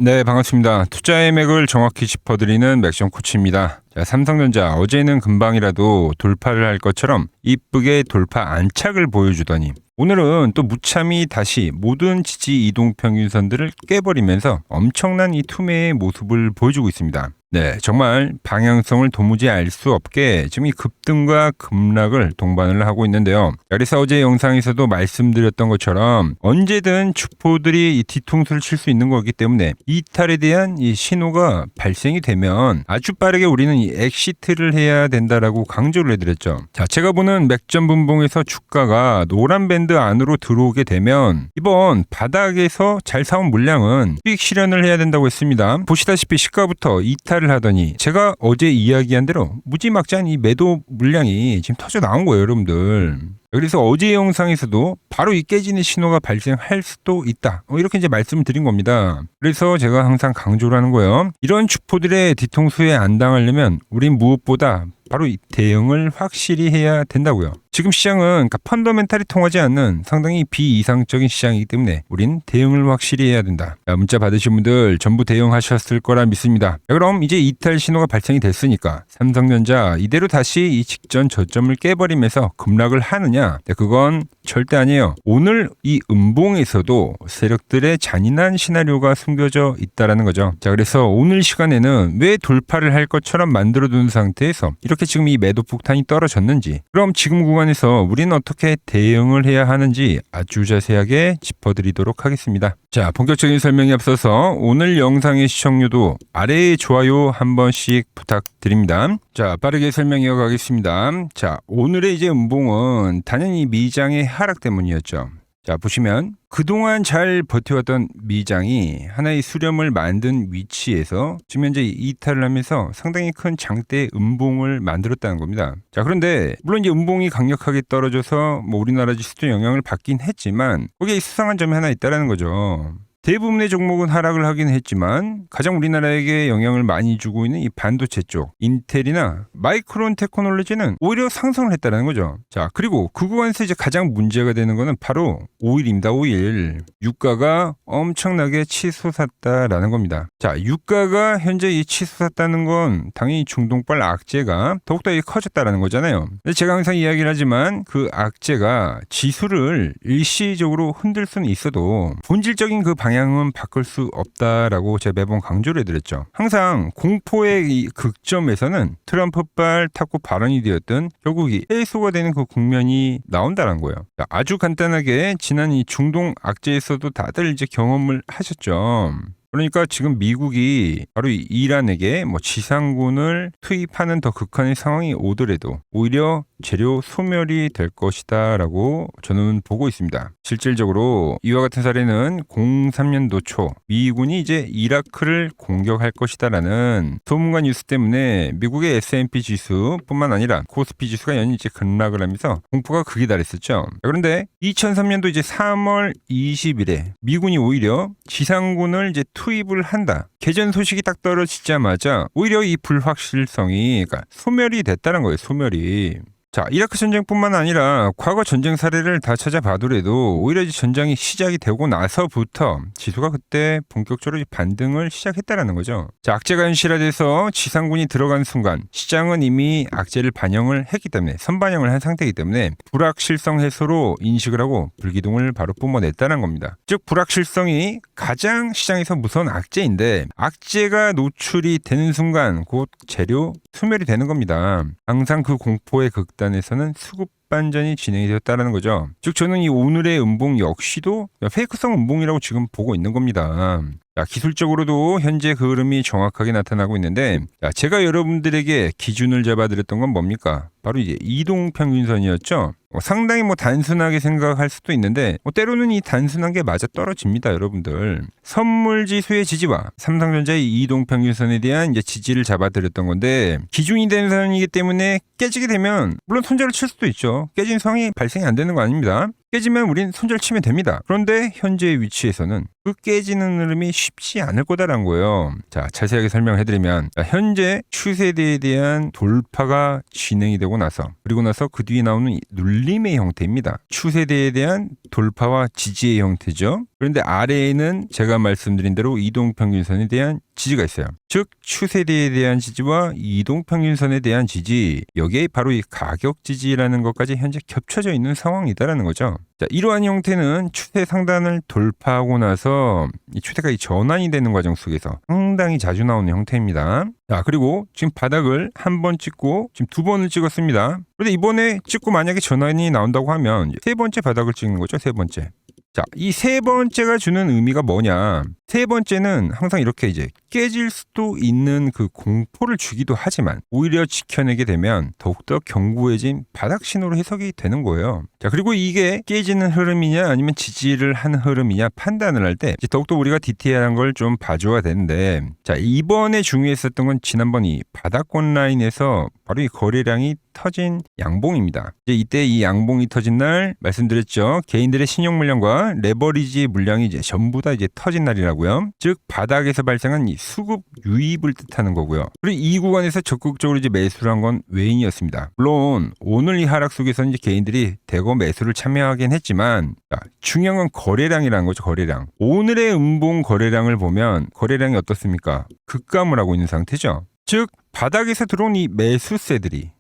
네, 반갑습니다. 투자의 맥을 정확히 짚어드리는 맥션 코치입니다. 자, 삼성전자 어제는 금방이라도 돌파를 할 것처럼 이쁘게 돌파 안착을 보여주더니 오늘은 또 무참히 다시 모든 지지 이동평균선들을 깨버리면서 엄청난 이 투매의 모습을 보여주고 있습니다. 네, 정말 방향성을 도무지 알 수 없게 지금 이 급등과 급락을 동반을 하고 있는데요. 그래서 어제 영상에서도 말씀드렸던 것처럼 언제든 주포들이 이 뒤통수를 칠 수 있는 거기 때문에 이탈에 대한 이 신호가 발생이 되면 아주 빠르게 우리는 이 엑시트를 해야 된다라고 강조를 해드렸죠. 자, 제가 보는 맥점 분봉에서 주가가 노란 밴드 안으로 들어오게 되면 이번 바닥에서 잘 사온 물량은 수익 실현을 해야 된다고 했습니다. 보시다시피 시가부터 이탈을 하더니 제가 어제 이야기한 대로 무지막지한 이 매도 물량이 지금 터져 나온 거예요, 여러분들. 그래서 어제 영상에서도 바로 이 깨지는 신호가 발생할 수도 있다. 이렇게 이제 말씀을 드린 겁니다. 그래서 제가 항상 강조를 하는 거예요. 이런 주포들의 뒤통수에 안 당하려면 우린 무엇보다 바로 이 대응을 확실히 해야 된다고요. 지금 시장은 그러니까 펀더멘탈이 통하지 않는 상당히 비이상적인 시장이기 때문에 우린 대응을 확실히 해야 된다. 자, 문자 받으신 분들 전부 대응하셨을 거라 믿습니다. 자, 그럼 이제 이탈 신호가 발생이 됐으니까 삼성전자 이대로 다시 이 직전 저점을 깨버리면서 급락을 하느냐? 네, 그건 절대 아니에요. 오늘 이 음봉에서도 세력들의 잔인한 시나리오가 숨겨져 있다라는 거죠. 자, 그래서 오늘 시간에는 왜 돌파를 할 것처럼 만들어둔 상태에서 이렇게 지금 이 매도 폭탄이 떨어졌는지, 그럼 지금 구간에서 우리는 어떻게 대응을 해야 하는지 아주 자세하게 짚어드리도록 하겠습니다. 자, 본격적인 설명에 앞서서 오늘 영상의 시청률도 아래에 좋아요 한 번씩 부탁드립니다. 자, 빠르게 설명 이어가겠습니다. 자, 오늘의 이제 음봉은 당연히 미장의 하락 때문이었죠. 자, 보시면 그동안 잘 버텨왔던 미장이 하나의 수렴을 만든 위치에서 지금 현재 이탈을 하면서 상당히 큰 장대 음봉을 만들었다는 겁니다. 자, 그런데 물론 이제 음봉이 강력하게 떨어져서 뭐 우리나라 지수도 영향을 받긴 했지만 거기에 수상한 점이 하나 있다는 거죠. 대부분의 종목은 하락을 하긴 했지만 가장 우리나라에게 영향을 많이 주고 있는 이 반도체 쪽 인텔이나 마이크론 테크놀로지는 오히려 상승을 했다는 거죠. 자, 그리고 그 구간에서 이제 가장 문제가 되는 거는 바로 오일입니다. 오일. 유가가 엄청나게 치솟았다라는 겁니다. 자, 유가가 현재 이 치솟았다는 건 당연히 중동발 악재가 더욱더 커졌다라는 거잖아요. 근데 제가 항상 이야기를 하지만 그 악재가 지수를 일시적으로 흔들 수는 있어도 본질적인 그 방향은 바꿀 수 없다라고 제가 매번 강조를 해드렸죠. 항상 공포의 이 극점에서는 트럼프발 탁구 발언이 되었던 결국 이 해소가 되는 그 국면이 나온다는 거예요. 아주 간단하게 지난 이 중동 악재에서도 다들 이제 경험을 하셨죠. 그러니까 지금 미국이 바로 이란에게 뭐 지상군을 투입하는 더 극한의 상황이 오더라도 오히려 재료 소멸이 될 것이다라고 저는 보고 있습니다. 실질적으로 이와 같은 사례는 03년도 초 미군이 이제 이라크를 공격할 것이다라는 소문과 뉴스 때문에 미국의 S&P 지수뿐만 아니라 코스피 지수가 연일 이제 급락을 하면서 공포가 극에 달했었죠. 그런데 2003년도 이제 3월 20일에 미군이 오히려 지상군을 이제 투입을 한다. 개전 소식이 딱 떨어지자마자 오히려 이 불확실성이 그러니까 소멸이 됐다는 거예요. 소멸이. 자, 이라크 전쟁뿐만 아니라 과거 전쟁 사례를 다 찾아봐더라도 오히려 이제 전쟁이 시작이 되고 나서부터 지수가 그때 본격적으로 반등을 시작했다라는 거죠. 자, 악재가 현실화돼서 지상군이 들어간 순간 시장은 이미 악재를 반영을 했기 때문에 선반영을 한 상태이기 때문에 불확실성 해소로 인식을 하고 불기둥을 바로 뿜어냈다는 겁니다. 즉 불확실성이 가장 시장에서 무서운 악재인데 악재가 노출이 되는 순간 곧 재료 소멸이 되는 겁니다. 항상 그 공포의 극단에서는 수급 반전이 진행이 되었다는 거죠. 즉 저는 이 오늘의 음봉 역시도 페이크성 음봉이라고 지금 보고 있는 겁니다. 자, 기술적으로도 현재 그 흐름이 정확하게 나타나고 있는데 자, 제가 여러분들에게 기준을 잡아드렸던 건 뭡니까? 바로 이제 이동평균선이었죠. 상당히 단순하게 생각할 수도 있는데 때로는 이 단순한 게 맞아 떨어집니다, 여러분들. 선물지수의 지지와 삼성전자의 이동평균선에 대한 이제 지지를 잡아드렸던 건데 기준이 되는 선이기 때문에 깨지게 되면 물론 손절을 칠 수도 있죠. 깨진 상황이 발생이 안 되는 거 아닙니다. 깨지면 우린 손절 치면 됩니다. 그런데 현재의 위치에서는 그 깨지는 흐름이 쉽지 않을 거다라는 거예요. 자, 자세하게 설명해드리면 현재 추세대에 대한 돌파가 진행이 되고 나서 그리고 나서 그 뒤에 나오는 눌림의 형태입니다. 추세대에 대한 돌파와 지지의 형태죠. 그런데 아래에는 제가 말씀드린 대로 이동평균선에 대한 지지가 있어요. 즉 추세대에 대한 지지와 이동평균선에 대한 지지, 여기에 바로 이 가격 지지라는 것까지 현재 겹쳐져 있는 상황이다라는 거죠. 자, 이러한 형태는 추세 상단을 돌파하고 나서 이 추세가 전환이 되는 과정 속에서 상당히 자주 나오는 형태입니다. 자, 그리고 지금 바닥을 한 번 찍고 지금 두 번을 찍었습니다. 그런데 이번에 찍고 만약에 전환이 나온다고 하면 세 번째 바닥을 찍는 거죠. 세 번째. 자, 이 세 번째가 주는 의미가 뭐냐? 세 번째는 항상 이렇게 이제 깨질 수도 있는 그 공포를 주기도 하지만 오히려 지켜내게 되면 더욱더 견고해진 바닥 신호로 해석이 되는 거예요. 자, 그리고 이게 깨지는 흐름이냐 아니면 지지를 하는 흐름이냐 판단을 할 때 더욱더 우리가 디테일한 걸 좀 봐줘야 되는데, 자, 이번에 중요했었던 건 지난번 이 바닥권 라인에서 바로 이 거래량이 터진 양봉입니다. 이제 이때 이 양봉이 터진 날 말씀드렸죠. 개인들의 신용 물량과 레버리지 물량이 이제 전부 다 이제 터진 날이라고요. 즉 바닥에서 발생한 이 수급 유입을 뜻하는 거고요. 그리고 이 구간에서 적극적으로 이제 매수를 한 건 외인이었습니다. 물론 오늘 이 하락 속에서는 이제 개인들이 대거 매수를 참여하긴 했지만, 자, 중요한 건 거래량이라는 거죠. 거래량. 오늘의 음봉 거래량을 보면 거래량이 어떻습니까? 급감을 하고 있는 상태죠. 즉 바닥에서 들어온 이 매수세들이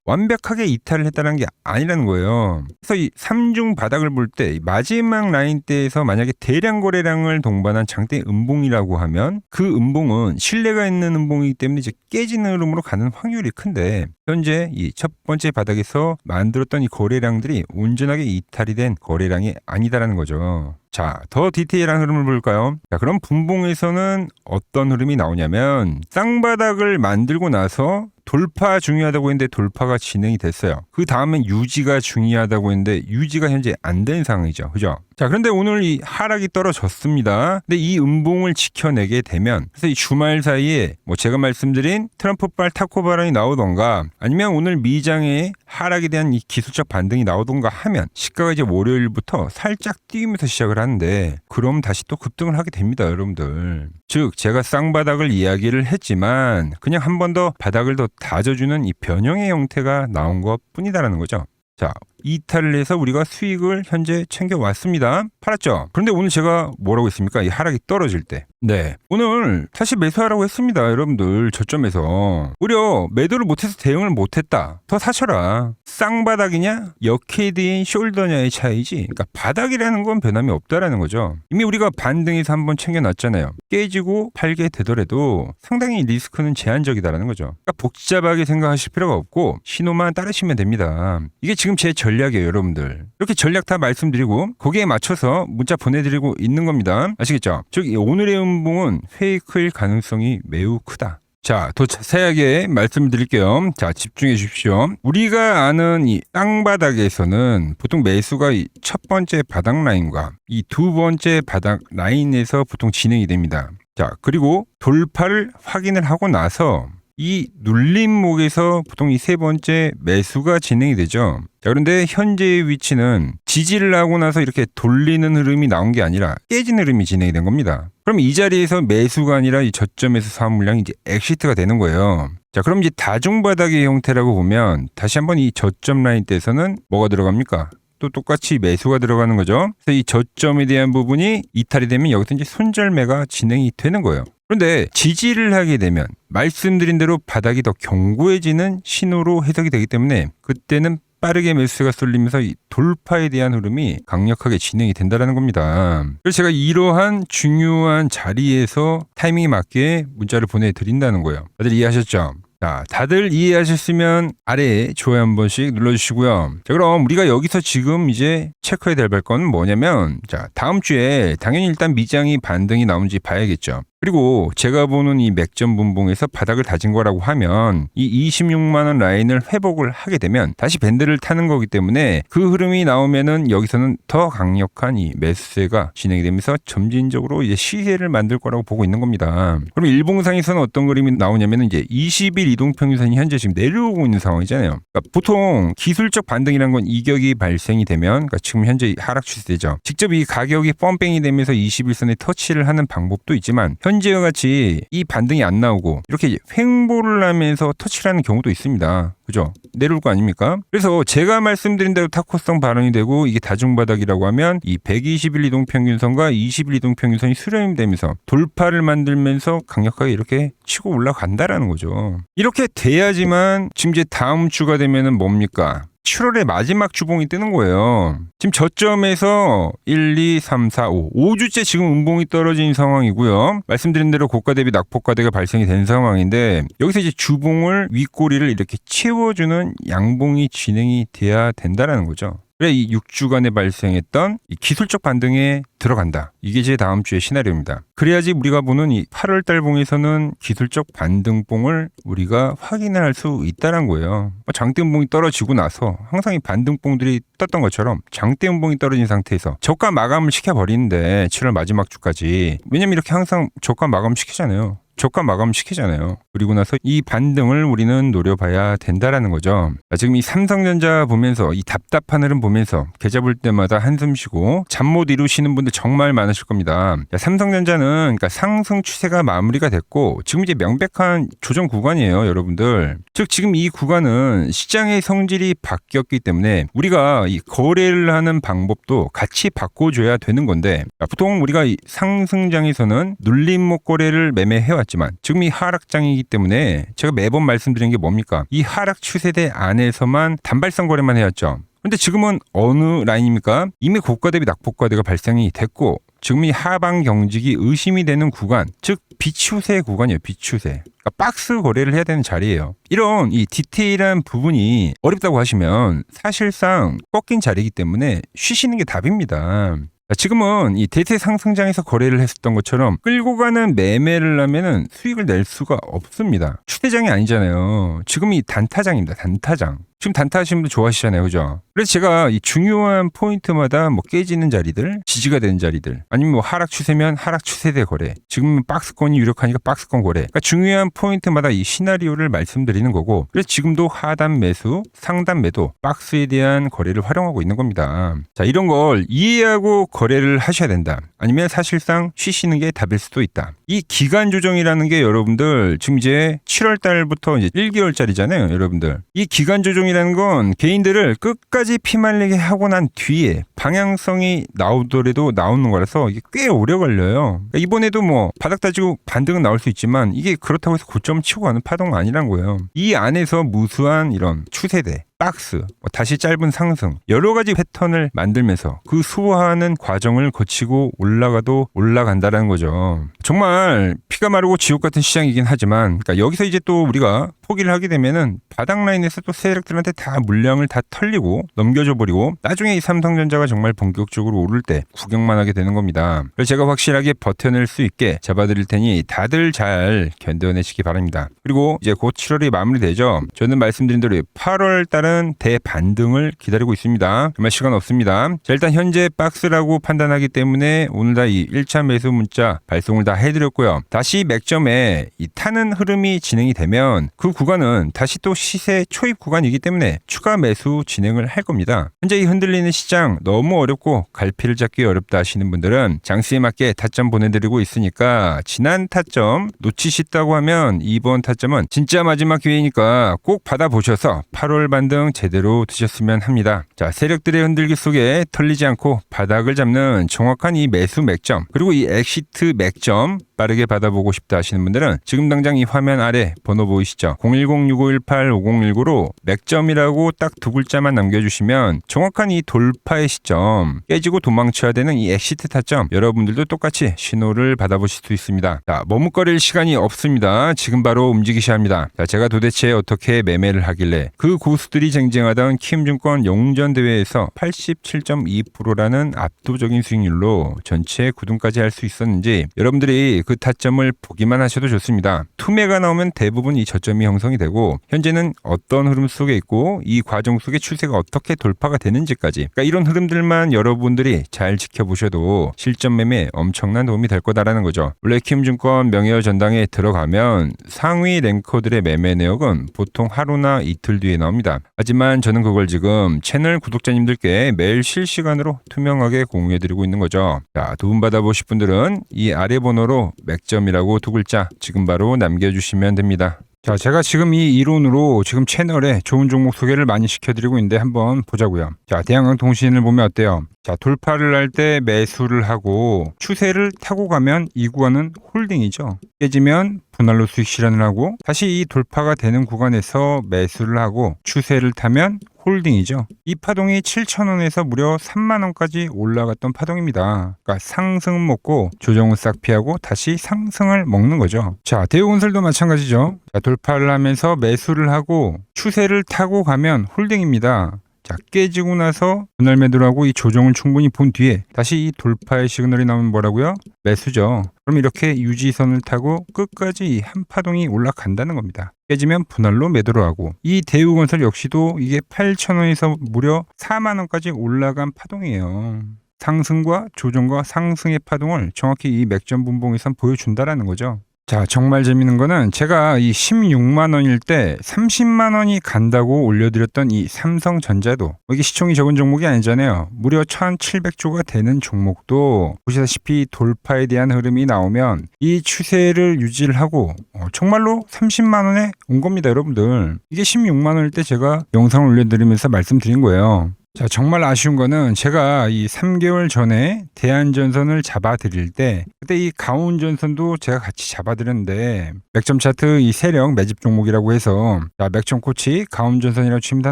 완벽하게 이탈을 했다는 게 아니라는 거예요. 그래서 이 3중 바닥을 볼 때 마지막 라인대에서 만약에 대량 거래량을 동반한 장대 음봉이라고 하면 그 음봉은 신뢰가 있는 음봉이기 때문에 이제 깨지는 흐름으로 가는 확률이 큰데, 현재 이 첫 번째 바닥에서 만들었던 이 거래량들이 온전하게 이탈이 된 거래량이 아니다라는 거죠. 자, 더 디테일한 흐름을 볼까요? 자, 그럼 분봉에서는 어떤 흐름이 나오냐면 쌍바닥을 만들고 나서 돌파 중요하다고 했는데 돌파가 진행이 됐어요. 그 다음엔 유지가 중요하다고 했는데 유지가 현재 안 된 상황이죠. 그죠? 자, 그런데 오늘 이 하락이 떨어졌습니다. 근데 이 음봉을 지켜내게 되면, 그래서 이 주말 사이에 뭐 제가 말씀드린 트럼프발 타코 발언이 나오던가 아니면 오늘 미장의 하락에 대한 이 기술적 반등이 나오던가 하면 시가가 이제 월요일부터 살짝 뛰면서 시작을 하는데, 그럼 다시 또 급등을 하게 됩니다, 여러분들. 즉 제가 쌍바닥을 이야기를 했지만 그냥 한 번 더 바닥을 더 다져주는 이 변형의 형태가 나온 것 뿐이다라는 거죠. 자, 이탈을 해서 우리가 수익을 현재 챙겨왔습니다. 팔았죠? 그런데 오늘 제가 뭐라고 했습니까? 이 하락이 떨어질 때. 네, 오늘 다시 매수하라고 했습니다. 여러분들 저점에서 오히려 매도를 못해서 대응을 못했다. 더 사셔라. 쌍바닥이냐 역헤드인 숄더냐의 차이지, 그러니까 바닥이라는 건 변함이 없다라는 거죠. 이미 우리가 반등해서 한번 챙겨놨잖아요. 깨지고 팔게 되더라도 상당히 리스크는 제한적이다라는 거죠. 그러니까 복잡하게 생각하실 필요가 없고 신호만 따르시면 됩니다. 이게 지금 제 전략이에요, 여러분들. 이렇게 전략 다 말씀드리고 거기에 맞춰서 문자 보내드리고 있는 겁니다. 아시겠죠? 즉 오늘의 음봉은 페이크일 가능성이 매우 크다. 자, 더 자세하게 말씀드릴게요. 자, 집중해 주십시오. 우리가 아는 이 쌍바닥에서는 보통 매수가 이 첫 번째 바닥 라인과 이 두 번째 바닥 라인에서 보통 진행이 됩니다. 자, 그리고 돌파를 확인을 하고 나서 이 눌림목에서 보통 이 세 번째 매수가 진행이 되죠. 자, 그런데 현재의 위치는 지지를 하고 나서 이렇게 돌리는 흐름이 나온 게 아니라 깨지는 흐름이 진행이 된 겁니다. 그럼 이 자리에서 매수가 아니라 이 저점에서 사은 물량이 이제 엑시트가 되는 거예요. 자, 그럼 이제 다중바닥의 형태라고 보면 다시 한번 이 저점 라인 때에서는 뭐가 들어갑니까? 또 똑같이 매수가 들어가는 거죠. 그래서 이 저점에 대한 부분이 이탈이 되면 여기서 이제 손절매가 진행이 되는 거예요. 그런데 지지를 하게 되면 말씀드린 대로 바닥이 더 견고해지는 신호로 해석이 되기 때문에 그때는 빠르게 매수가 쏠리면서 이 돌파에 대한 흐름이 강력하게 진행이 된다는 겁니다. 그래서 제가 이러한 중요한 자리에서 타이밍에 맞게 문자를 보내드린다는 거예요. 다들 이해하셨죠? 자, 다들 이해하셨으면 아래에 좋아요 한 번씩 눌러주시고요. 자, 그럼 우리가 여기서 지금 이제 체크해야 될 건 뭐냐면, 자, 다음 주에 당연히 일단 미장이 반등이 나오는지 봐야겠죠. 그리고 제가 보는 이 맥점 분봉에서 바닥을 다진 거라고 하면 이 26만 원 라인을 회복을 하게 되면 다시 밴드를 타는 거기 때문에 그 흐름이 나오면은 여기서는 더 강력한 이 매수세가 진행이 되면서 점진적으로 이제 시세를 만들 거라고 보고 있는 겁니다. 그럼 일봉상에서는 어떤 그림이 나오냐면은 이제 20일 이동평균선이 현재 지금 내려오고 있는 상황이잖아요. 그러니까 보통 기술적 반등이라는 건 이격이 발생이 되면, 그러니까 지금 현재 하락 추세죠. 직접 이 가격이 펌핑이 되면서 21선에 터치를 하는 방법도 있지만 현재와 같이 이 반등이 안 나오고 이렇게 횡보를 하면서 터치를 하는 경우도 있습니다. 그죠? 내려올 거 아닙니까? 그래서 제가 말씀드린 대로 타코성 반응이 되고 이게 다중바닥이라고 하면 이 120일 이동평균선과 20일 이동평균선이 수렴이 되면서 돌파를 만들면서 강력하게 이렇게 치고 올라간다라는 거죠. 이렇게 돼야지만 지금 이제 다음 주가 되면은 뭡니까? 7월의 마지막 주봉이 뜨는 거예요. 지금 저점에서 1, 2, 3, 4, 5. 5주째 지금 음봉이 떨어진 상황이고요. 말씀드린 대로 고가 대비 낙폭과대가 발생이 된 상황인데 여기서 이제 주봉을 윗꼬리를 이렇게 채워주는 양봉이 진행이 돼야 된다라는 거죠. 그래 이 6주간에 발생했던 이 기술적 반등에 들어간다. 이게 제 다음 주의 시나리오입니다. 그래야지 우리가 보는 이 8월 달봉에서는 기술적 반등봉을 우리가 확인을 할 수 있다는 거예요. 장대음봉이 떨어지고 나서 항상 이 반등봉들이 떴던 것처럼 장대음봉이 떨어진 상태에서 저가 마감을 시켜버리는데 7월 마지막 주까지. 왜냐면 이렇게 항상 저가 마감 시키잖아요. 저가 마감 시키잖아요. 그리고 나서 이 반등을 우리는 노려봐야 된다라는 거죠. 지금 이 삼성전자 보면서 이 답답한 흐름 보면서 계좌 볼 때마다 한숨 쉬고 잠 못 이루시는 분들 정말 많으실 겁니다. 삼성전자는 그러니까 상승 추세가 마무리가 됐고 지금 이제 명백한 조정 구간이에요, 여러분들. 즉 지금 이 구간은 시장의 성질이 바뀌었기 때문에 우리가 이 거래를 하는 방법도 같이 바꿔줘야 되는 건데 보통 우리가 이 상승장에서는 눌림목 거래를 매매해왔 지만 지금 이 하락장이기 때문에 제가 매번 말씀드린 게 뭡니까? 이 하락 추세대 안에서만 단발성 거래만 해왔죠. 근데 지금은 어느 라인입니까? 이미 고가 대비 낙폭과대가 발생이 됐고 지금 이 하방 경직이 의심이 되는 구간, 즉 비추세 구간이에요. 비추세. 그러니까 박스 거래를 해야 되는 자리예요. 이런 이 디테일한 부분이 어렵다고 하시면 사실상 꺾인 자리이기 때문에 쉬시는 게 답입니다. 지금은 이 대세 상승장에서 거래를 했었던 것처럼 끌고 가는 매매를 하면은 수익을 낼 수가 없습니다. 추세장이 아니잖아요. 지금 이 단타장입니다. 단타장. 지금 단타 하시는 분들 좋아하시잖아요. 그죠? 그래서 제가 이 중요한 포인트마다 뭐 깨지는 자리들, 지지가 되는 자리들, 아니면 뭐 하락 추세면 하락 추세대 거래, 지금 박스권이 유력하니까 박스권 거래. 그러니까 중요한 포인트마다 이 시나리오를 말씀드리는 거고, 그래서 지금도 하단 매수, 상단 매도, 박스에 대한 거래를 활용하고 있는 겁니다. 자, 이런 걸 이해하고 거래를 하셔야 된다. 아니면 사실상 쉬시는 게 답일 수도 있다. 이 기간 조정이라는 게 여러분들 지금 이제 7월 달부터 이제 1개월짜리잖아요, 여러분들. 이 기간 조정이라는 건 개인들을 끝까지 피말리게 하고 난 뒤에 방향성이 나오더라도 나오는 거라서 이게 꽤 오래 걸려요. 그러니까 이번에도 뭐 바닥 다지고 반등은 나올 수 있지만 이게 그렇다고 해서 고점 치고 가는 파동은 아니란 거예요. 이 안에서 무수한 이런 추세대, 박스, 다시 짧은 상승, 여러 가지 패턴을 만들면서 그 수호하는 과정을 거치고 올라가도 올라간다라는 거죠. 정말 피가 마르고 지옥 같은 시장이긴 하지만, 그러니까 여기서 이제 또 우리가 포기를 하게 되면은 바닥 라인에서 또 세력들한테 다 물량을 다 털리고 넘겨줘 버리고 나중에 이 삼성전자가 정말 본격적으로 오를 때 구경만 하게 되는 겁니다. 그래서 제가 확실하게 버텨낼 수 있게 잡아드릴 테니 다들 잘 견뎌내시기 바랍니다. 그리고 이제 곧 7월이 마무리되죠. 저는 말씀드린 대로 8월 달은 대반등을 기다리고 있습니다. 정말 시간 없습니다. 자, 일단 현재 박스라고 판단하기 때문에 오늘 다 이 1차 매수 문자 발송을 다 해드렸고요. 다시 맥점에 이 타는 흐름이 진행이 되면 그 구간은 다시 또 시세 초입 구간이기 때문에 추가 매수 진행을 할 겁니다. 현재 이 흔들리는 시장 너무 어렵고 갈피를 잡기 어렵다 하시는 분들은 장세에 맞게 타점 보내드리고 있으니까 지난 타점 놓치셨다고 하면 이번 타점은 진짜 마지막 기회이니까 꼭 받아보셔서 8월 반등 제대로 드셨으면 합니다. 자, 세력들의 흔들기 속에 털리지 않고 바닥을 잡는 정확한 이 매수 맥점, 그리고 이 엑시트 맥점 빠르게 받아보고 싶다 하시는 분들은 지금 당장 이 화면 아래 번호 보이시죠? 010-6518-5019로 맥점이라고 딱 두 글자만 남겨주시면 정확한 이 돌파의 시점, 깨지고 도망쳐야 되는 이 엑시트 타점, 여러분들도 똑같이 신호를 받아보실 수 있습니다. 자, 머뭇거릴 시간이 없습니다. 지금 바로 움직이셔야 합니다. 자, 제가 도대체 어떻게 매매를 하길래 그 고수들이 쟁쟁하던 키움증권 용전대회에서 87.2%라는 같은 압도적인 수익률로 전체 9등까지 할 수 있었는지 여러분들이 그 타점을 보기만 하셔도 좋습니다. 투매가 나오면 대부분 이 저점이 형성이 되고 현재는 어떤 흐름 속에 있고 이 과정 속의 추세가 어떻게 돌파가 되는지까지, 그러니까 이런 흐름들만 여러분들이 잘 지켜보셔도 실전 매매에 엄청난 도움이 될 거다라는 거죠. 원래 키움증권 명예의 전당에 들어가면 상위 랭커들의 매매 내역은 보통 하루나 이틀 뒤에 나옵니다. 하지만 저는 그걸 지금 채널 구독자님들께 매일 실시간으로 투명하게 공유해드리고 있는 거죠. 자, 도움 받아보실 분들은 이 아래 번호로 맥점이라고 두 글자 지금 바로 남겨주시면 됩니다. 자, 제가 지금 이 이론으로 지금 채널에 좋은 종목 소개를 많이 시켜드리고 있는데 한번 보자고요. 자, 대한항공통신을 보면 어때요? 자, 돌파를 할 때 매수를 하고 추세를 타고 가면 이 구간은 홀딩이죠. 깨지면 분할로 수익 실현을 하고 다시 이 돌파가 되는 구간에서 매수를 하고 추세를 타면 홀딩이죠. 이 파동이 7,000원에서 무려 3만원까지 올라갔던 파동입니다. 그러니까 상승은 먹고 조정은 싹 피하고 다시 상승을 먹는 거죠. 자, 대우건설도 마찬가지죠. 자, 돌파를 하면서 매수를 하고 추세를 타고 가면 홀딩입니다. 자, 깨지고 나서 분할 매도를 하고 이 조정을 충분히 본 뒤에 다시 이 돌파의 시그널이 나오면 뭐라고요? 매수죠. 그럼 이렇게 유지선을 타고 끝까지 한 파동이 올라간다는 겁니다. 깨지면 분할로 매도를 하고, 이 대우건설 역시도 이게 8,000원에서 무려 4만원까지 올라간 파동이에요. 상승과 조정과 상승의 파동을 정확히 이 맥점 분봉에선 보여준다라는 거죠. 자, 정말 재밌는 거는 제가 이 16만 원일 때 30만 원이 간다고 올려드렸던 이 삼성전자도, 이게 시총이 적은 종목이 아니잖아요. 무려 1,700조가 되는 종목도 보시다시피 돌파에 대한 흐름이 나오면 이 추세를 유지를 하고 정말로 30만 원에 온 겁니다, 여러분들. 이게 16만 원일 때 제가 영상을 올려드리면서 말씀드린 거예요. 자, 정말 아쉬운 거는 제가 이 3개월 전에 대한전선을 잡아드릴 때 그때 이 가온전선도 제가 같이 잡아드렸는데 맥점 차트 이 세력 매집 종목이라고 해서, 자, 맥점 코치 가온전선이라고 치면 다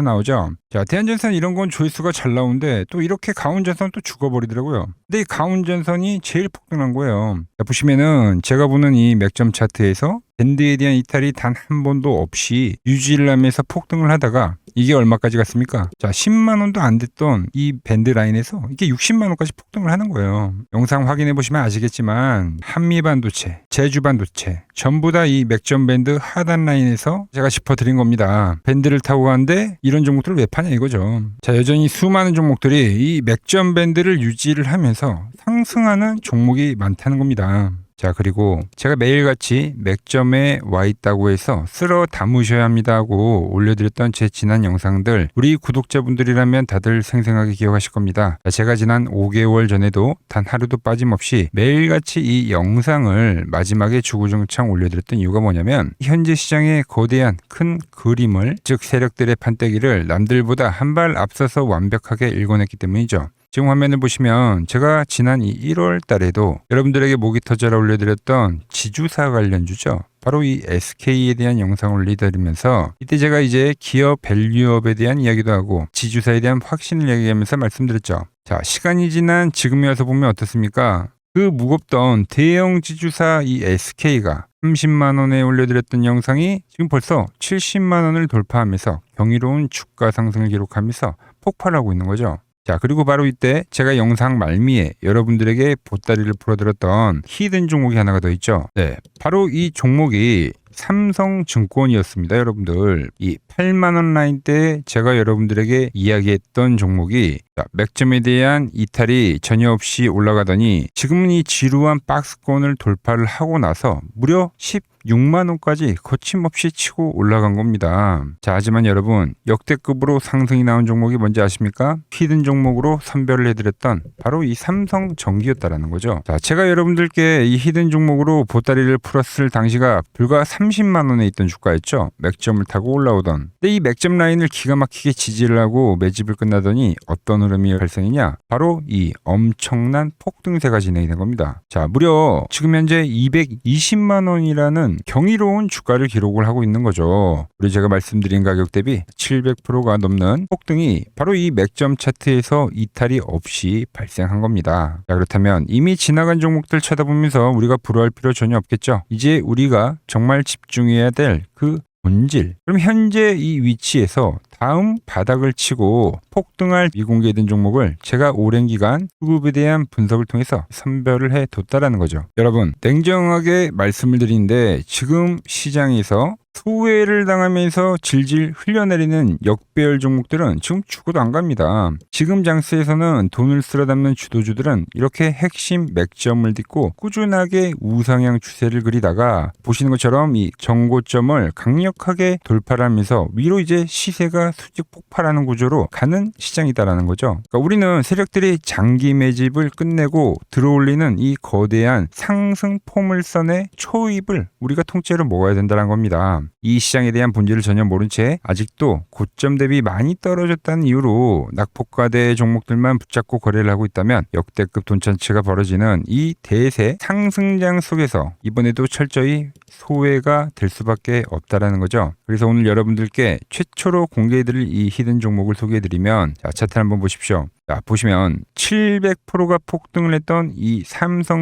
나오죠. 자, 대한전선 이런 건 조회수가 잘 나오는데 또 이렇게 가온전선 또 죽어버리더라고요. 근데 이 가온전선이 제일 폭등한 거예요. 자, 보시면은 제가 보는 이 맥점 차트에서 밴드에 대한 이탈이 단 한 번도 없이 유지를 하면서 폭등을 하다가 이게 얼마까지 갔습니까? 자, 10만 원도 안 됐던 이 밴드 라인에서 이게 60만 원까지 폭등을 하는 거예요. 영상 확인해 보시면 아시겠지만 한미반도체, 제주반도체 전부 다 이 맥점 밴드 하단 라인에서 제가 짚어드린 겁니다. 밴드를 타고 가는데 이런 종목들을 왜 파냐 이거죠. 자, 여전히 수많은 종목들이 이 맥점 밴드를 유지를 하면서 상승하는 종목이 많다는 겁니다. 자, 그리고 제가 매일같이 맥점에 와 있다고 해서 쓸어 담으셔야 합니다 하고 올려드렸던 제 지난 영상들, 우리 구독자분들이라면 다들 생생하게 기억하실 겁니다. 자, 제가 지난 5개월 전에도 단 하루도 빠짐없이 매일같이 이 영상을 마지막에 주구장창 올려드렸던 이유가 뭐냐면 현재 시장의 거대한 큰 그림을, 즉 세력들의 판때기를 남들보다 한 발 앞서서 완벽하게 읽어냈기 때문이죠. 지금 화면을 보시면 제가 지난 이 1월 달에도 여러분들에게 목이 터져라 올려드렸던 지주사 관련주죠. 바로 이 SK에 대한 영상을 올려드리면서 이때 제가 이제 기업 밸류업에 대한 이야기도 하고 지주사에 대한 확신을 얘기하면서 말씀드렸죠. 자, 시간이 지난 지금에 와서 보면 어떻습니까? 그 무겁던 대형 지주사 이 SK가 30만 원에 올려드렸던 영상이 지금 벌써 70만 원을 돌파하면서 경이로운 주가 상승을 기록하면서 폭발하고 있는 거죠. 자, 그리고 바로 이때 제가 영상 말미에 여러분들에게 보따리를 풀어드렸던 히든 종목이 하나가 더 있죠. 네, 바로 이 종목이 삼성증권이었습니다, 여러분들. 이 8만원 라인 때 제가 여러분들에게 이야기했던 종목이 맥점에 대한 이탈이 전혀 없이 올라가더니 지금은 이 지루한 박스권을 돌파를 하고 나서 무려 16만원까지 거침없이 치고 올라간 겁니다. 자, 하지만 여러분, 역대급으로 상승이 나온 종목이 뭔지 아십니까? 히든 종목으로 선별을 해드렸던 바로 이 삼성전기였다라는 거죠. 자, 제가 여러분들께 이 히든 종목으로 보따리를 풀었을 당시가 불과 30만원에 있던 주가였죠. 맥점을 타고 올라오던. 근데 이 맥점 라인을 기가 막히게 지지를 하고 매집을 끝나더니 어떤 흐름이 발생이냐? 바로 이 엄청난 폭등세가 진행이 된 겁니다. 자, 무려 지금 현재 220만원이라는 경이로운 주가를 기록을 하고 있는 거죠. 우리 제가 말씀드린 가격 대비 700%가 넘는 폭등이 바로 이 맥점 차트에서 이탈이 없이 발생한 겁니다. 자, 그렇다면 이미 지나간 종목들 쳐다보면서 우리가 불허할 필요 전혀 없겠죠. 이제 우리가 정말 집중해야 될 그 본질. 그럼 현재 이 위치에서 다음 바닥을 치고 폭등할 미공개된 종목을 제가 오랜 기간 수급에 대한 분석을 통해서 선별을 해 뒀다라는 거죠. 여러분, 냉정하게 말씀을 드리는데 지금 시장에서 소외를 당하면서 질질 흘려내리는 역배열 종목들은 지금 죽어도 안 갑니다. 지금 장세에서는 돈을 쓸어 담는 주도주들은 이렇게 핵심 맥점을 딛고 꾸준하게 우상향 추세를 그리다가 보시는 것처럼 이 정고점을 강력하게 돌파를 하면서 위로 이제 시세가 수직 폭발하는 구조로 가는 시장이다라는 거죠. 그러니까 우리는 세력들이 장기 매집을 끝내고 들어올리는 이 거대한 상승 포물선의 초입을 우리가 통째로 먹어야 된다는 겁니다. 이 시장에 대한 본질을 전혀 모른 채 아직도 고점 대비 많이 떨어졌다는 이유로 낙폭과대 종목들만 붙잡고 거래를 하고 있다면 역대급 돈찬치가 벌어지는 이 대세 상승장 속에서 이번에도 철저히 소외가 될 수밖에 없다라는 거죠. 그래서 오늘 여러분들께 최초로 공개해드릴 이 히든 종목을 소개해드리면 자, 차트 한번 보십시오. 자, 보시면 700%가 폭등을 했던 이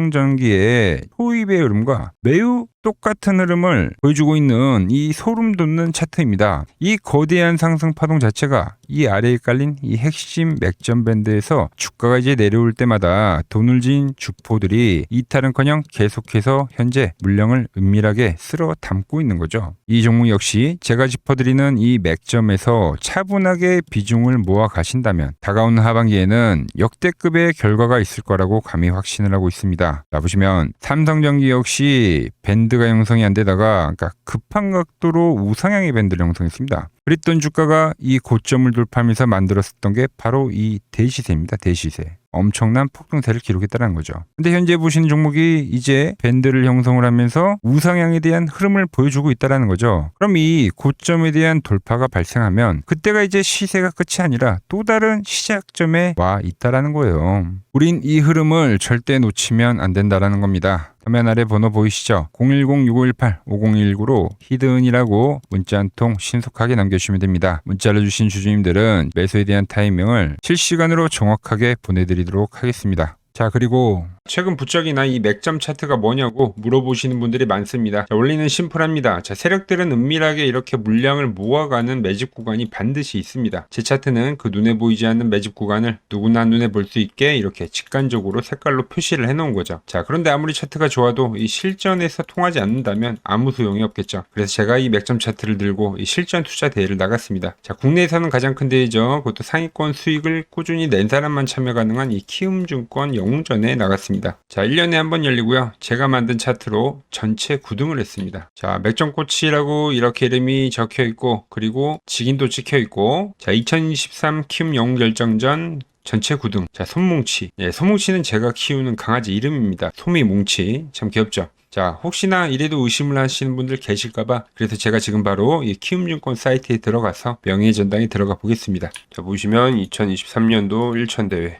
삼성전기의 소입의 흐름과 매우 똑같은 흐름을 보여주고 있는 이 소름 돋는 차트입니다. 이 거대한 상승 파동 자체가 이 아래에 깔린 이 핵심 맥점 밴드에서 주가가 이제 내려올 때마다 돈을 진 주포들이 이탈은커녕 계속해서 현재 물량을 은밀하게 쓸어 담고 있는 거죠. 이 종목 역시 제가 짚어드리는 이 맥점에서 차분하게 비중을 모아 가신다면 다가오는 하반기에는 역대급의 결과가 있을 거라고 감히 확신을 하고 있습니다. 자, 보시면 삼성전기 역시 밴드가 형성이 안 되다가 그러니까 급한 각도로 우상향의 밴드를 형성했습니다. 그랬던 주가가 이 고점을 돌파하면서 만들었었던 게 바로 이 대시세입니다. 대시세. 엄청난 폭등세를 기록했다는 거죠. 근데 현재 보시는 종목이 이제 밴드를 형성을 하면서 우상향에 대한 흐름을 보여주고 있다는 거죠. 그럼 이 고점에 대한 돌파가 발생하면 그때가 이제 시세가 끝이 아니라 또 다른 시작점에 와 있다는 거예요. 우린 이 흐름을 절대 놓치면 안 된다는 겁니다. 화면 아래 번호 보이시죠? 010-6518-5019로 히든이라고 문자 한 통 신속하게 남겨주시면 됩니다. 문자를 주신 주주님들은 매수에 대한 타이밍을 실시간으로 정확하게 보내드리도록 하겠습니다. 자, 그리고 최근 부쩍이나 이 맥점 차트가 뭐냐고 물어보시는 분들이 많습니다. 자, 원리는 심플합니다. 자, 세력들은 은밀하게 이렇게 물량을 모아가는 매집 구간이 반드시 있습니다. 제 차트는 그 눈에 보이지 않는 매집 구간을 누구나 눈에 볼 수 있게 이렇게 직관적으로 색깔로 표시를 해놓은 거죠. 자, 그런데 아무리 차트가 좋아도 이 실전에서 통하지 않는다면 아무 소용이 없겠죠. 그래서 제가 이 맥점 차트를 들고 이 실전 투자 대회를 나갔습니다. 자, 국내에서는 가장 큰 대회죠. 그것도 상위권 수익을 꾸준히 낸 사람만 참여 가능한 이 키움증권 영웅전에 나갔습니다. 자, 1년에 한 번 열리고요. 제가 만든 차트로 전체 9등을 했습니다. 자, 맥점코치라고 이렇게 이름이 적혀 있고 그리고 직인도 찍혀 있고 자, 2023 키움 영웅 결정전 전체 9등. 자, 솜뭉치. 네, 솜뭉치는 제가 키우는 강아지 이름입니다. 솜이뭉치. 참 귀엽죠? 자, 혹시나 이래도 의심을 하시는 분들 계실까봐 그래서 제가 지금 바로 이 키움증권 사이트에 들어가서 명예의 전당에 들어가 보겠습니다. 자, 보시면 2023년도 1천대회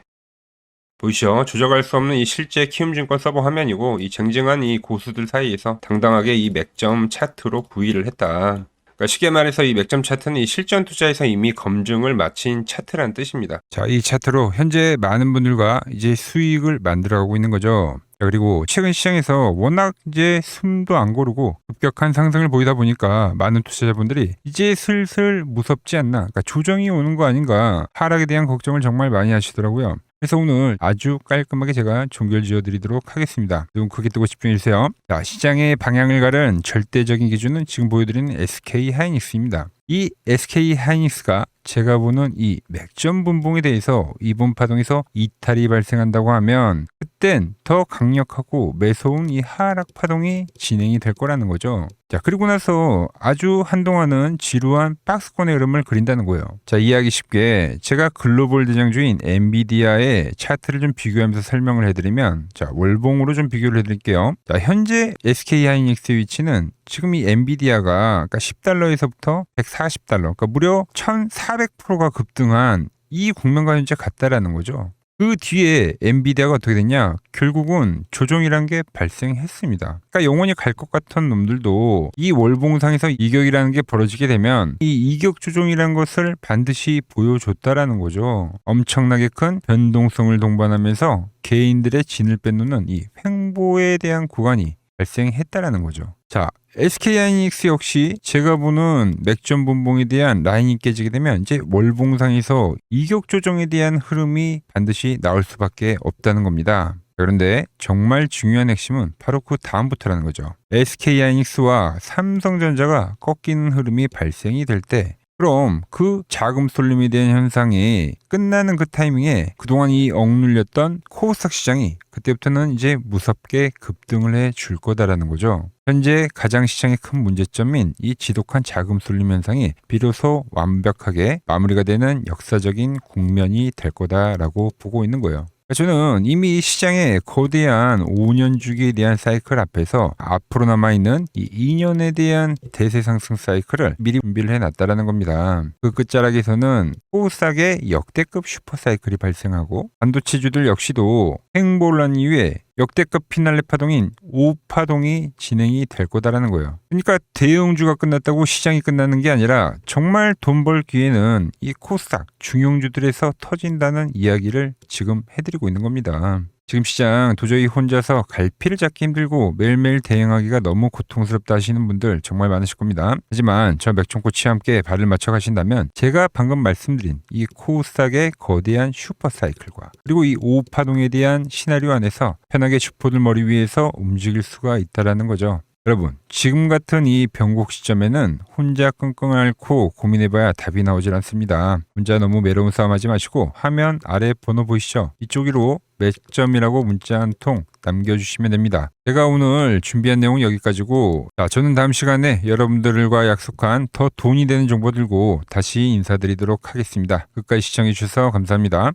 보이시죠? 조작할 수 없는 이 실제 키움증권 서버 화면이고 이 쟁쟁한 이 고수들 사이에서 당당하게 이 맥점 차트로 부위를 했다. 그러니까 쉽게 말해서 이 맥점 차트는 이 실전 투자에서 이미 검증을 마친 차트란 뜻입니다. 자, 이 차트로 현재 많은 분들과 이제 수익을 만들어가고 있는 거죠. 그리고 최근 시장에서 워낙 이제 숨도 안 고르고 급격한 상승을 보이다 보니까 많은 투자자분들이 이제 슬슬 무섭지 않나, 그러니까 조정이 오는 거 아닌가, 하락에 대한 걱정을 정말 많이 하시더라고요. 그래서 오늘 아주 깔끔하게 제가 종결 지어드리도록 하겠습니다. 눈 크게 뜨고 집중해주세요. 자, 시장의 방향을 가른 절대적인 기준은 지금 보여드리는 SK하이닉스입니다. 이 SK하이닉스가 제가 보는 이 맥점 분봉에 대해서 이번 파동에서 이탈이 발생한다고 하면 그땐 더 강력하고 매서운 이 하락 파동이 진행이 될 거라는 거죠. 자, 그리고 나서 아주 한동안은 지루한 박스권의 흐름을 그린다는 거예요. 자, 이해하기 쉽게 제가 글로벌 대장주인 엔비디아의 차트를 좀 비교하면서 설명을 해드리면 자, 월봉으로 좀 비교를 해드릴게요. 자, 현재 SK하이닉스의 위치는 지금 이 엔비디아가 그러니까 10달러에서부터 140달러, 그러니까 무려 1400%가 급등한 이 국면과 현재 같다라는 거죠. 그 뒤에 엔비디아가 어떻게 됐냐? 결국은 조정이란 게 발생했습니다. 그러니까 영원히 갈 것 같은 놈들도 이 월봉상에서 이격이라는 게 벌어지게 되면 이 이격 조정이라는 것을 반드시 보여줬다라는 거죠. 엄청나게 큰 변동성을 동반하면서 개인들의 진을 빼놓는 이 횡보에 대한 구간이 발생했다라는 거죠. 자, 자, SK하이닉스 역시 제가 보는 맥점 분봉에 대한 라인이 깨지게 되면 이제 월봉상에서 이격 조정에 대한 흐름이 반드시 나올 수밖에 없다는 겁니다. 그런데 정말 중요한 핵심은 바로 그 다음부터라는 거죠. SK하이닉스와 삼성전자가 꺾이는 흐름이 발생이 될 때 그럼 그 자금 쏠림에 대한 현상이 끝나는 그 타이밍에 그동안 이 억눌렸던 코스닥 시장이 그때부터는 이제 무섭게 급등을 해 줄 거다라는 거죠. 현재 가장 시장의 큰 문제점인 이 지독한 자금 쏠림 현상이 비로소 완벽하게 마무리가 되는 역사적인 국면이 될 거다라고 보고 있는 거예요. 저는 이미 시장의 거대한 5년 주기에 대한 사이클 앞에서 앞으로 남아있는 이 2년에 대한 대세 상승 사이클을 미리 준비를 해놨다라는 겁니다. 그 끝자락에서는 코스닥의 역대급 슈퍼 사이클이 발생하고 반도체주들 역시도 행보를 한 이후에 역대급 피날레 파동인 5파동이 진행이 될 거다라는 거예요. 그러니까 대형주가 끝났다고 시장이 끝나는 게 아니라 정말 돈 벌 기회는 이 코스닥 중용주들에서 터진다는 이야기를 지금 해드리고 있는 겁니다. 지금 시장 도저히 혼자서 갈피를 잡기 힘들고 매일매일 대응하기가 너무 고통스럽다 하시는 분들 정말 많으실 겁니다. 하지만 저 맥종코치와 함께 발을 맞춰 가신다면 제가 방금 말씀드린 이 코스닥의 거대한 슈퍼 사이클과 그리고 이 5파동에 대한 시나리오 안에서 편하게 슈퍼들 머리 위에서 움직일 수가 있다라는 거죠. 여러분, 지금 같은 이 변곡 시점에는 혼자 끙끙 앓고 고민해봐야 답이 나오질 않습니다. 혼자 너무 외로운 싸움하지 마시고 화면 아래 번호 보이시죠? 이쪽으로 맥점이라고 문자 한 통 남겨주시면 됩니다. 제가 오늘 준비한 내용은 여기까지고 저는 다음 시간에 여러분들과 약속한 더 돈이 되는 정보 들고 다시 인사드리도록 하겠습니다. 끝까지 시청해주셔서 감사합니다.